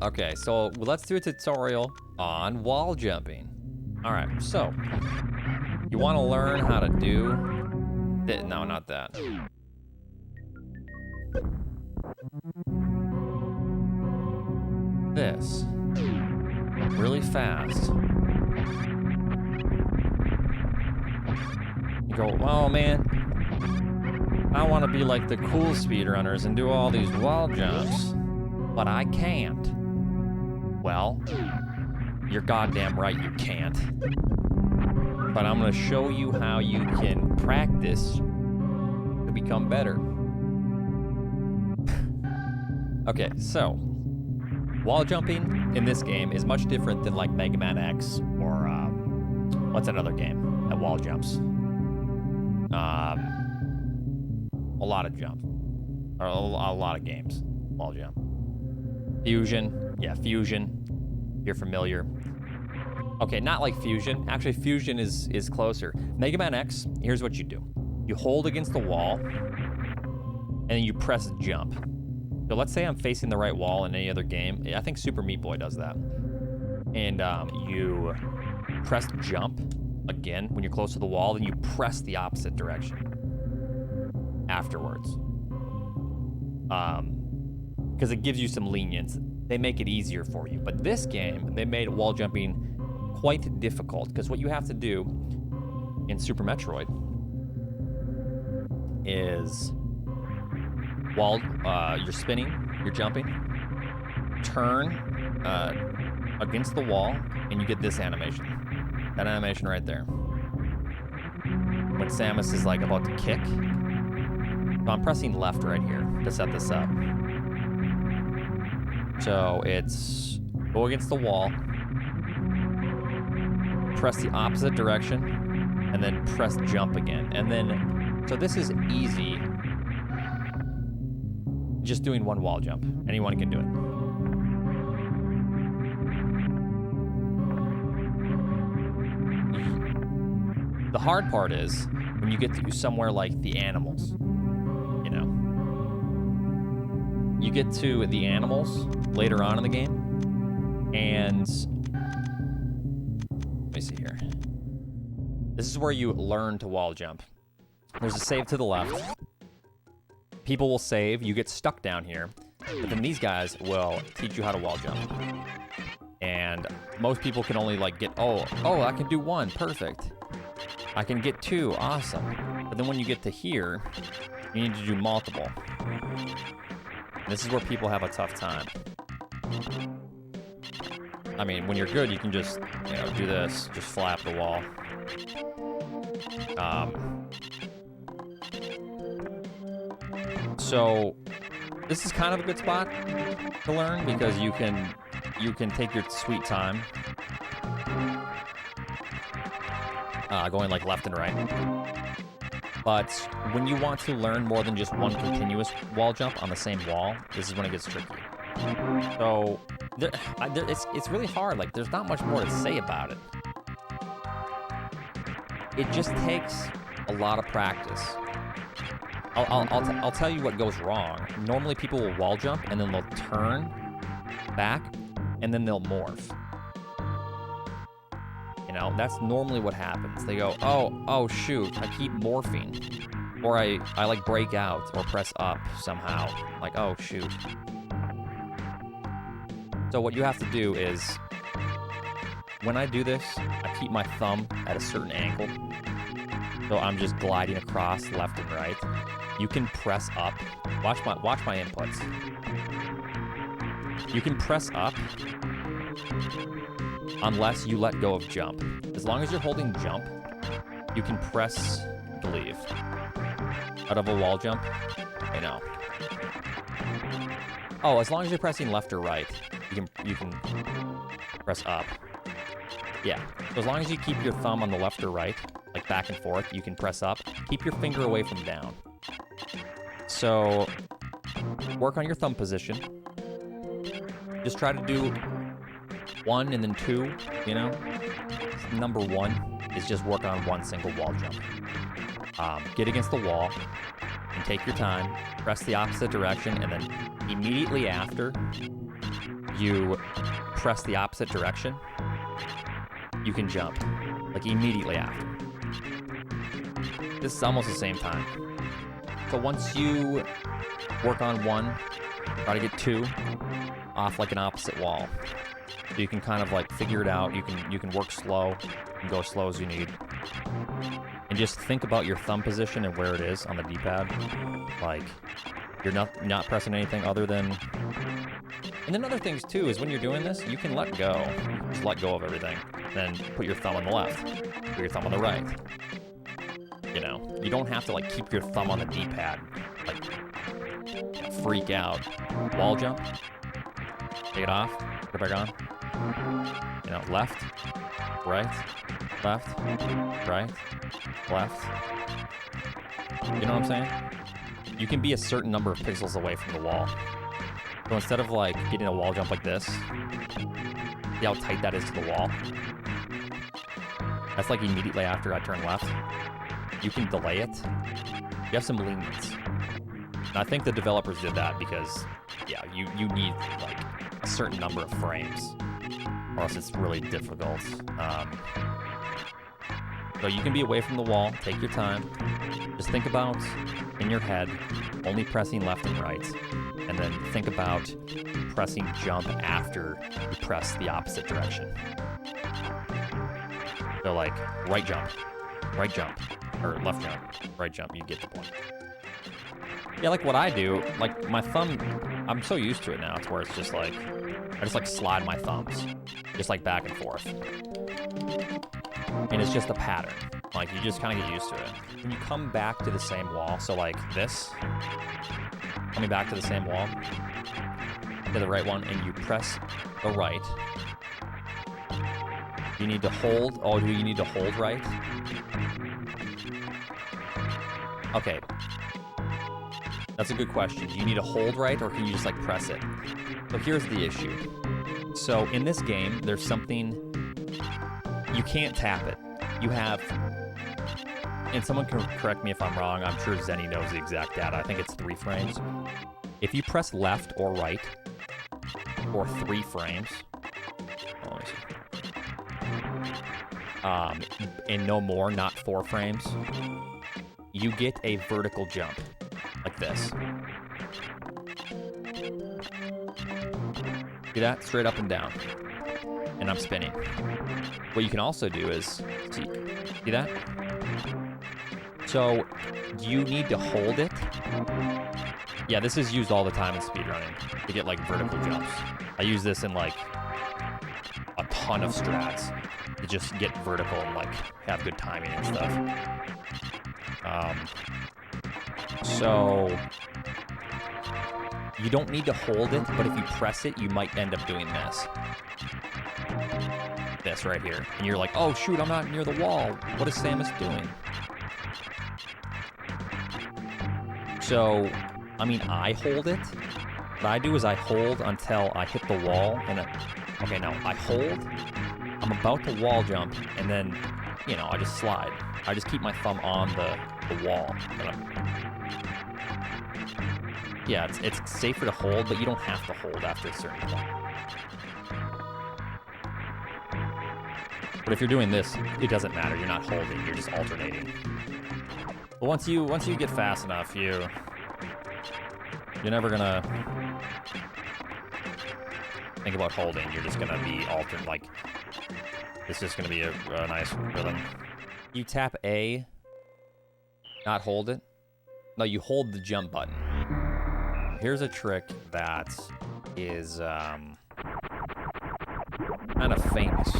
Okay, so let's do a tutorial on wall jumping. All right, so you want to learn how to do no, not that. This really fast. You go, oh man, I want to be like the cool speedrunners and do all these wall jumps, but I can't. Well, you're goddamn right you can't. But I'm gonna show you how you can practice to become better. Okay, so wall jumping in this game is much different than like Mega Man X or what's another game that wall jumps? A lot of jumps, or a lot of games wall jump. Fusion, yeah, Fusion. You're familiar. Okay, not like Fusion. Actually, Fusion is closer. Mega Man X, here's what you do. You hold against the wall, and then you press jump. So let's say I'm facing the right wall in any other game. I think Super Meat Boy does that. And you press jump again when you're close to the wall, then you press the opposite direction afterwards. Because it gives you some lenience. They make it easier for you. But this game, they made wall jumping quite difficult, because what you have to do in Super Metroid is while you're spinning, you're jumping, turn against the wall, and you get this animation. That animation right there. When Samus is like about to kick. So I'm pressing left right here to set this up. So it's go against the wall, press the opposite direction, and then press jump again. And then, so this is easy. Just doing one wall jump. Anyone can do it. The hard part is when you get to somewhere like the animals. You know, you get to the animals later on in the game, and let me see here. This is where you learn to wall jump. There's a save to the left. People will save, you get stuck down here, but then these guys will teach you how to wall jump. And most people can only like get, oh, I can do one, perfect. I can get two, awesome. But then when you get to here, you need to do multiple. This is where people have a tough time. I mean, when you're good, you can just, you know, do this, just flap the wall. So this is kind of a good spot to learn, because you can take your sweet time going like left and right. But when you want to learn more than just one continuous wall jump on the same wall, this is when it gets tricky. So it's really hard. Like, there's not much more to say about it. It just takes a lot of practice. I'll tell you what goes wrong. Normally people will wall jump and then they'll turn back and then they'll morph. You know, that's normally what happens. They go, oh shoot, I keep morphing. Or I like break out or press up somehow. Like, oh shoot. So what you have to do is, when I do this, I keep my thumb at a certain angle. So I'm just gliding across left and right. You can press up. Watch my inputs. You can press up unless you let go of jump. As long as you're holding jump, you can press, I believe, out of a wall jump. I know. Oh, as long as you're pressing left or right, you can press up. Yeah. So as long as you keep your thumb on the left or right, like back and forth, you can press up. Keep your finger away from down. So work on your thumb position. Just try to do one and then two, you know? Number one is just work on one single wall jump. Get against the wall and take your time, press the opposite direction, and then immediately after, you press the opposite direction, you can jump, like immediately after. This is almost the same time. So once you work on one, try to get two off like an opposite wall. So you can kind of like figure it out. You can work slow and go as slow as you need. And just think about your thumb position and where it is on the D-pad. Like, you're not pressing anything other than... And then other things too is when you're doing this, you can let go. Just let go of everything. Then put your thumb on the left. Put your thumb on the right. You know, you don't have to like keep your thumb on the D-pad. Like, freak out. Wall jump. Take it off. Put it back on. You know, left, right, left, right, left. You know what I'm saying? You can be a certain number of pixels away from the wall. So instead of like getting a wall jump like this, see how tight that is to the wall? That's like immediately after I turn left. You can delay it. You have some lenience. And I think the developers did that because, yeah, you need like a certain number of frames, or else it's really difficult. So you can be away from the wall, take your time. Just think about, in your head, only pressing left and right. And then think about pressing jump after you press the opposite direction. So like, right jump, or left jump, right jump, you get the point. Yeah, like what I do, like my thumb, I'm so used to it now, to where it's just like, I just like slide my thumbs, just like back and forth. And it's just a pattern. Like, you just kind of get used to it. When you come back to the same wall, so like this, coming back to the same wall, to the right one, and you press the right, you need to hold, oh, do you need to hold right? Okay. That's a good question. Do you need to hold right, or can you just like press it? So here's the issue. So in this game, there's something, you can't tap it. You have, and someone can correct me if I'm wrong, I'm sure Zenny knows the exact data, I think it's 3 frames. If you press left or right for 3 frames, oh, let me see. And no more, not 4 frames, you get a vertical jump, like this. See that? Straight up and down. And I'm spinning. What you can also do is, see that? So, you need to hold it. Yeah, this is used all the time in speedrunning to get like vertical jumps. I use this in like a ton of strats to just get vertical and like have good timing and stuff. So you don't need to hold it, but if you press it, you might end up doing this. This right here. And you're like, oh shoot, I'm not near the wall. What is Samus doing? So, I mean, I hold it. What I do is I hold until I hit the wall, and okay, now I hold. I'm about to wall jump, and then, you know, I just slide. I just keep my thumb on the wall. Yeah, it's safer to hold, but you don't have to hold after a certain point. But if you're doing this, it doesn't matter. You're not holding. You're just alternating. But once you get fast enough, you're never gonna think about holding. You're just gonna be alternate. Like, it's just gonna be a nice rhythm. You tap A, not hold it. No, you hold the jump button. Here's a trick that is kind of famous.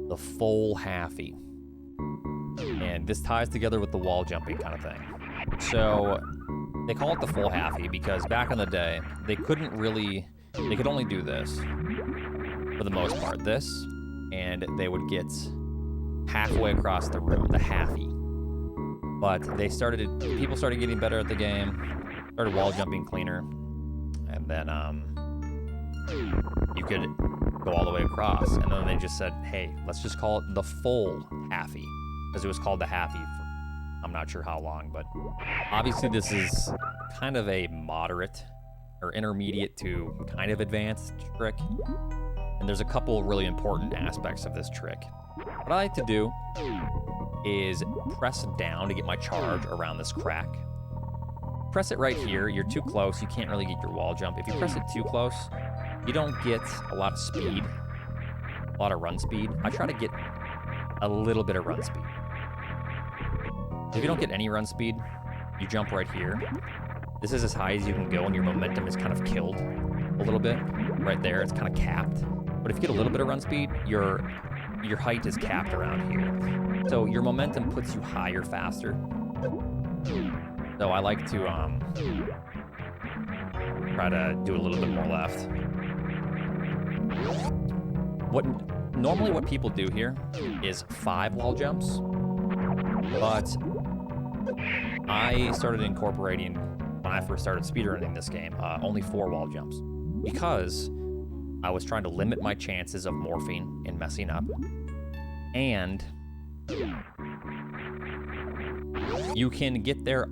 The full Halfy. And this ties together with the wall jumping kind of thing. So they call it the full Halfy because back in the day, they could only do this for the most part. This, and they would get halfway across the room, the Halfy. But people started getting better at the game, started wall jumping cleaner, and then you could go all the way across. And then they just said, hey, let's just call it the full Halfy, because it was called the Halfy for I'm not sure how long, but obviously this is kind of a moderate or intermediate to kind of advanced trick. And there's a couple really important aspects of this trick. What I like to do is press down to get my charge around this crack. Press it right here. You're too close. You can't really get your wall jump. If you press it too close, you don't get a lot of speed, a lot of run speed. I try to get a little bit of run speed. If you don't get any run speed, you jump right here. This is as high as you can go, and your momentum is kind of killed a little bit. Right there, it's kind of capped. But if you get a little bit of run speed, your height is capped around here. So your momentum puts you higher faster. So I like to try to do a little bit more left. Normally what people do here is 5 wall jumps, but I started incorporating, when I first started speedrunning this game, only 4 wall jumps, because I was trying to limit my chances of morphing and messing up. And you can get there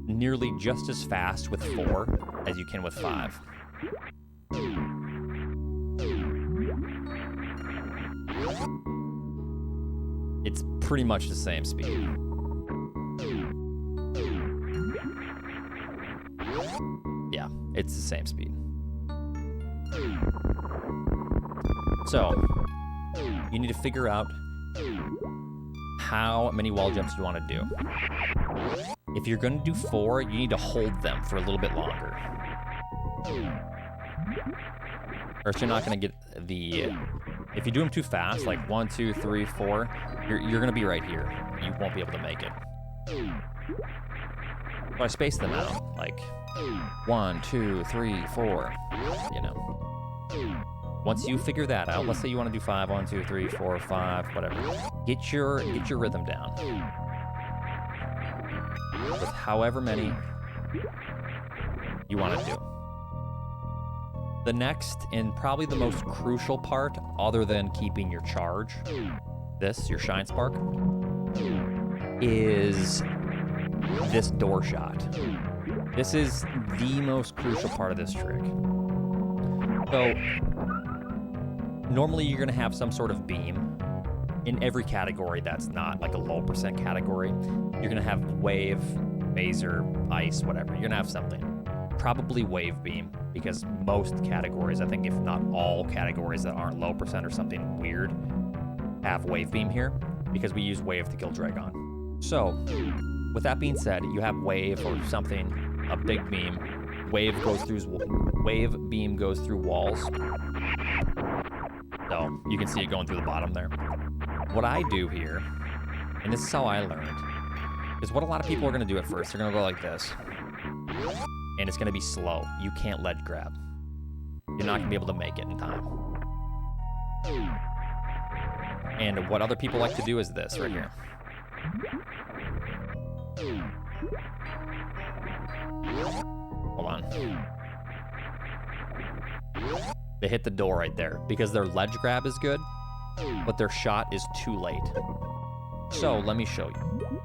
nearly just as fast with 4 as you can with 5. It's pretty much the same speed. Yeah, it's the same speed. So, you need to figure out how many wall jumps you want to do. If you're going to do 4, you need to hold them for a little bit longer. Or else you're not going to get the... If you do them too fast, like 1, 2, 3, 4, you're going to be right here. You won't be able to make it. So I space them out, like 1, 2, 3, 4, you know. Once you figure that out, let's say you want to do 5, 1, 2, 3, 4, 5, whatever. Get your rhythm down. With however many you want to do. The next, and probably the most crucial part, other than keeping your charge, your shinespark, is this door shot. This is the most crucial part of this trick. So, normally you're going to have some sort of beam in every category that's not like a low percent category. You're going to have wave, phaser, ice, whatever. You're going to have something. Probably wave beam, because most categories, I think if not all categories that aren't low percent or something weird, have wave beam here, because we use wave to kill Dragon. So, with that being said, you have wave or something, a big beam. Wave beam goes through walls. So, you can see it going through the bottom there. What I do here, and this is how I learned, is what a lot of people are going to do at first. They're going to go like this. And it's going to be slow. You can't ledge grab. You're not going to be able to make it in time. And what other people like to do is this right here. Hold on. They hit the door right there because their ledge grab is good, but their shot is too late. So let me show you.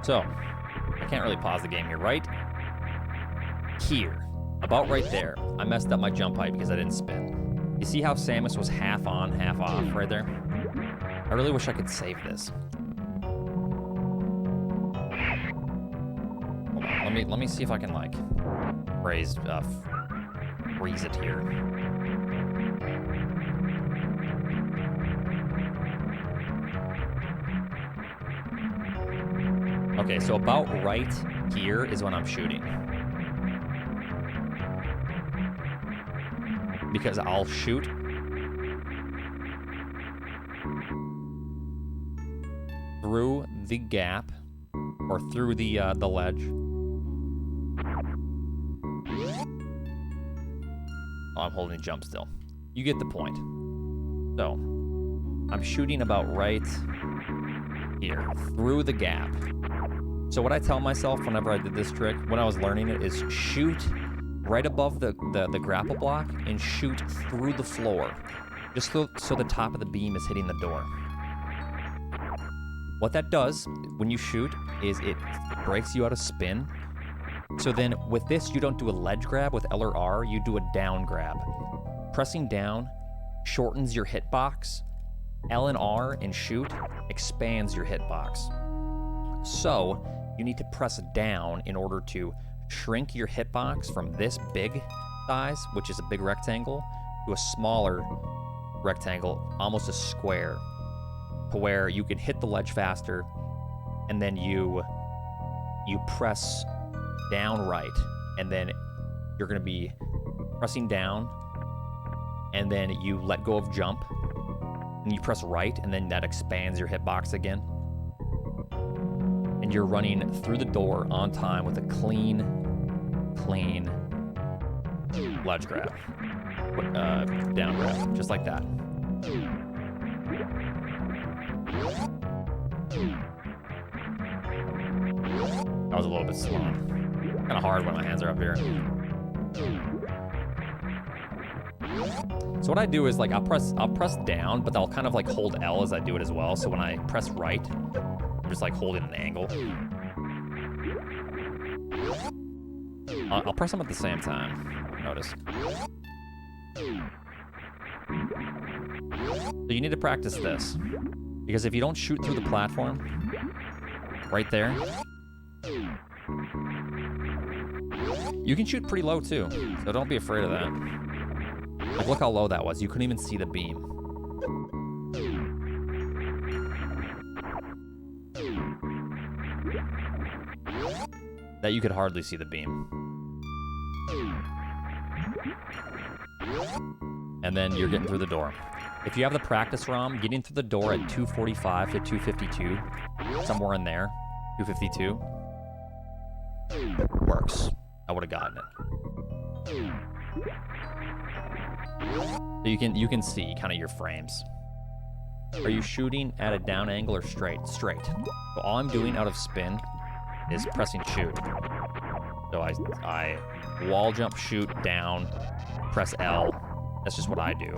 So, I can't really pause the game here, right? Here, about right there, I messed up my jump height because I didn't spin. You see how Samus was half on, half off right there? I really wish I could save this. Hold on, let me see if I can like freeze it here. Okay, so about right here is when I'm shooting. Because I'll shoot through the gap or through the ledge. Oh, I'm holding jump still. You get the point. So, I'm shooting about right here through the gap. So what I tell myself whenever I did this trick, when I was learning it, is shoot right above the grapple block and shoot through the floor. Just so the top of the beam is hitting the door. What that does when you shoot is it breaks you out of spin. So then with this, you don't do a ledge grab with L or R, you do a down grab. Pressing down shortens your hitbox. L and R and shoot expands your hitbox. So you need to press down in order to shrink your hitbox from this big size, which is a big rectangle, to a smaller rectangle, almost a square, to where you can hit the ledge faster, and then you press down right, and then you're going to be pressing down, and then you let go of jump, and you press right, and then that expands your hitbox again. And you're running through the door on time with a clean ledge grab. Down grab, just like that. That was a little bit slow. Kind of hard when my hands are up here. So what I do is like I'll press down, but I'll kind of like hold L as I do it as well. So when I press right, I'm just like holding an angle. I'll press them at the same time. Notice. So you need to practice this, because if you don't shoot through the platform, right there, you can shoot pretty low too, so don't be afraid of that. Like, look how low that was. You couldn't even see the beam. That you could hardly see the beam. And then you're getting through the door. If you have the practice ROM, getting through the door at 245 to 252, somewhere in there, 252, works. I would have gotten it. So you can see kind of your frames. Are you shooting at a down angle or straight? Straight. So all I'm doing out of spin is pressing shoot. So I wall jump, shoot, down, press L. That's just what I do.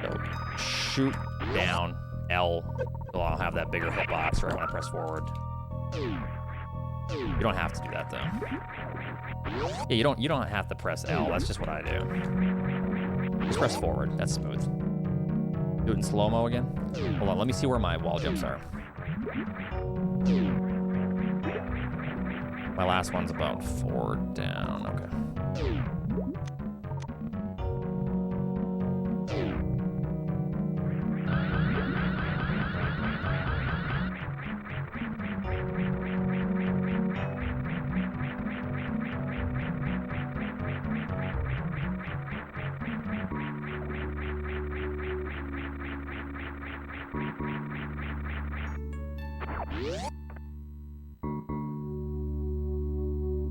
So shoot, down, L, so I'll have that bigger hitbox right when I press forward. You don't have to do that though. Yeah, you don't have to press L. That's just what I do. Just press forward. That's smooth. Do it in slow-mo again. Hold on, let me see where my wall jumps are. My last one's about 4 down. Okay.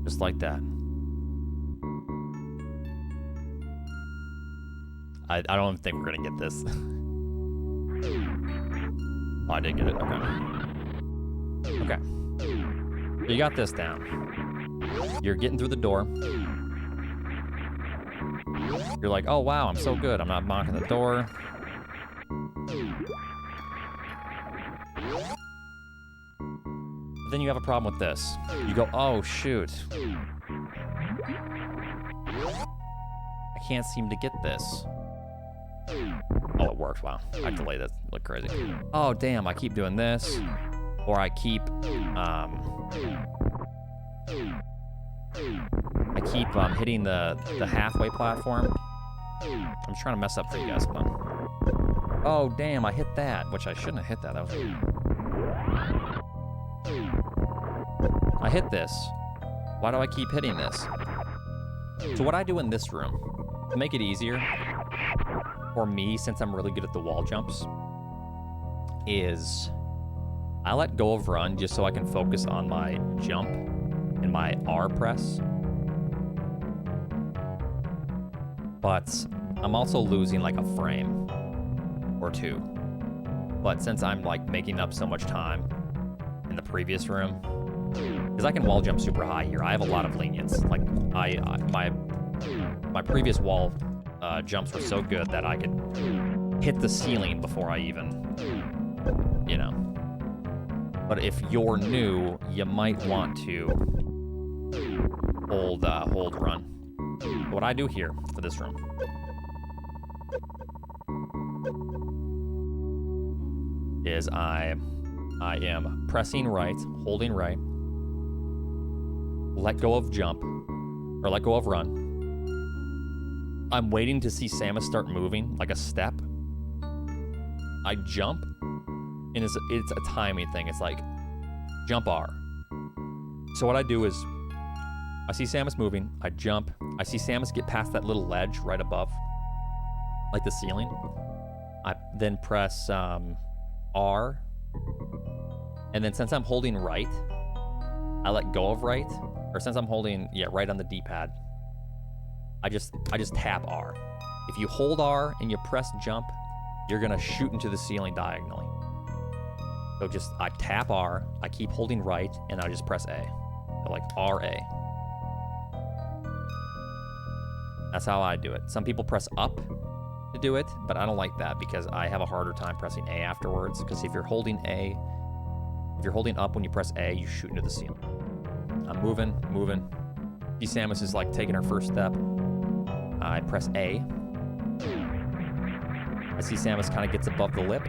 Just like that. I don't think we're gonna get this. Oh, I did get it. Okay. Okay. So you got this down. You're getting through the door. You're like, oh wow, I'm so good. I'm not knocking the door. Then you have a problem with this. You go, oh shoot. I can't seem to get this. Oh, it worked, wow. I delayed that, look crazy. Oh damn, I keep doing this. Or I keep hitting the halfway platform. I'm trying to mess up for you guys, hold on. Oh damn, I hit that, which I shouldn't have hit that. That was weird. I hit this. Why do I keep hitting this? So what I do in this room, to make it easier for me, since I'm really good at the wall jumps, is I let go of run just so I can focus on my jump and my R press. But I'm also losing like a frame or two. But since I'm like making up so much time in the previous room, Because I can wall jump super high here. I have a lot of lenience. Like, my previous wall jumps were so good that I could hit the ceiling before I even, you know. But if you're new, you might want to hold run. What I do here for this room is I am pressing right, holding right, let go of jump, or let go of run. I'm waiting to see Samus start moving, like a step. I jump, and it's a timing thing. It's like, jump R. So what I do is, I see Samus moving, I jump, I see Samus get past that little ledge right above, like the ceiling. I then press R, and then since I'm holding right, I let go of right, or since I'm holding, right on the D-pad, I just tap R. If you hold R and you press jump, you're gonna shoot into the ceiling diagonally. So I tap R, I keep holding right, and I just press A. So like RA. That's how I do it. Some people press up to do it, but I don't like that because I have a harder time pressing A afterwards, because if you're holding up when you press A, you shoot into the ceiling. I'm moving. See Samus is like taking her first step. I press A. I see Samus kind of gets above the lip.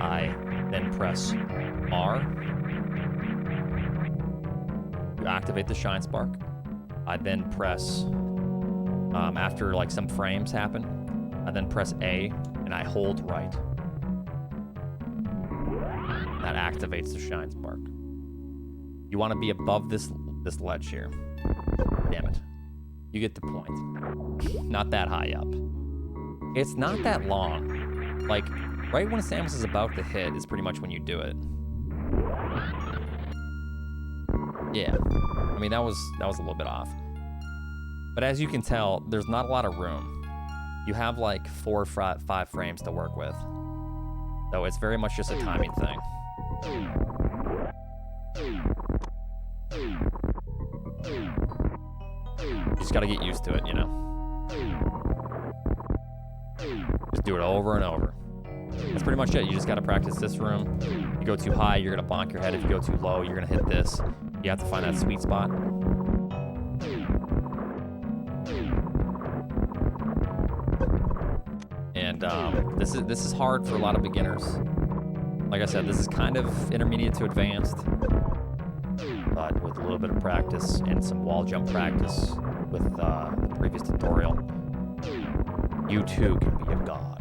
I then press R to activate the shinespark. I then press, after like some frames happen, I then press A and I hold right. That activates the shinespark. You want to be above this ledge here. Damn it. You get the point. Not that high up. It's not that long. Like, right when Samus is about to hit is pretty much when you do it. Yeah. I mean, that was a little bit off. But as you can tell, there's not a lot of room. You have like 4 or 5 frames to work with. So it's very much just a timing thing. You just gotta get used to it, you know? Just do it over and over. That's pretty much it. You just gotta practice this room. You go too high, you're gonna bonk your head. If you go too low, you're gonna hit this. You have to find that sweet spot. And this is hard for a lot of beginners. Like I said, this is kind of intermediate to advanced. But with a little bit of practice and some wall jump practice with the previous tutorial, you too can be a god.